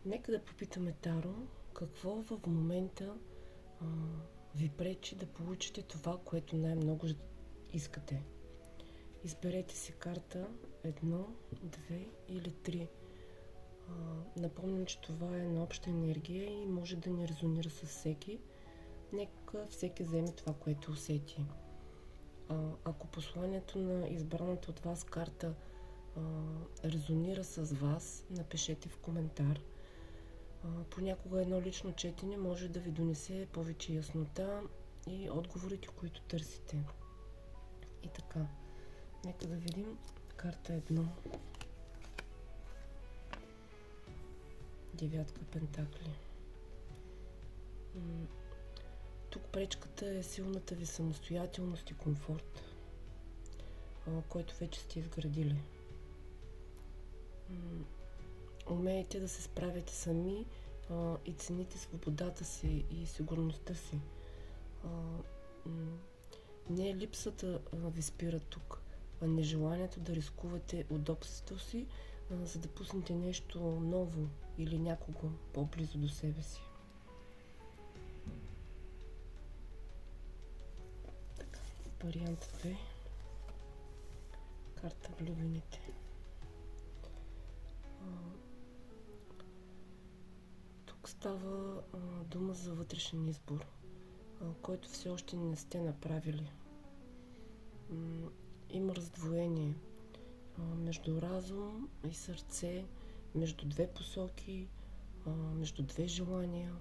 Нека да попитаме Таро, какво в момента а, ви пречи да получите това, което най-много искате. Изберете си карта едно, две или три. Напомням, че това е една обща енергия и може да не резонира с всеки. Нека всеки вземе това, което усети. Ако посланието на избраната от вас карта резонира с вас, напишете в коментар. Понякога едно лично четене може да ви донесе повече яснота и отговорите, които търсите. И така, нека да видим карта 1. Девятка пентакли. Тук пречката е силната ви самостоятелност и комфорт, който вече сте изградили. Умеете да се справяте сами и цените свободата си и сигурността си. Не е липсата ви спира тук, а нежеланието да рискувате удобството си, за да пуснете нещо ново или някого по-близо до себе си. Вариант 2. Карта влюбените. Тук става дума за вътрешен избор, който все още не сте направили. Има раздвоение между разум и сърце, между две посоки, между две желания.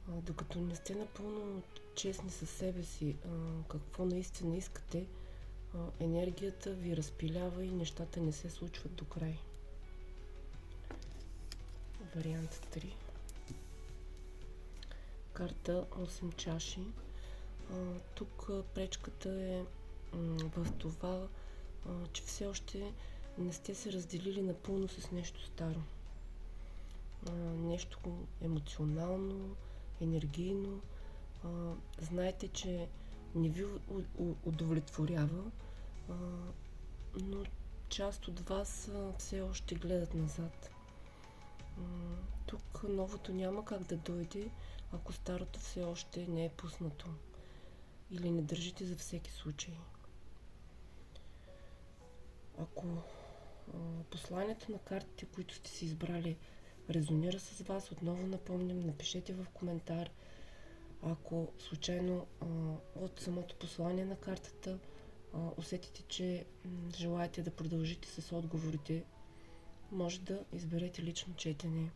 Докато не сте напълно честни със себе си, какво наистина искате, енергията ви разпилява и нещата не се случват до край. Вариант 3. Карта 8 чаши. Тук пречката е в това, че все още не сте се разделили напълно с нещо старо. Нещо емоционално, енергийно. Знаете, че не ви удовлетворява, но част от вас все още гледат назад. Тук новото няма как да дойде, ако старото все още не е пуснато или не държите за всеки случай. Ако посланието на картите, които сте си избрали, резонира с вас, отново напомням, напишете в коментар. Ако случайно от самото послание на картата усетите, че желаете да продължите с отговорите, може да изберете лично четене.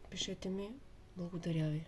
Пишете ми. Благодаря ви.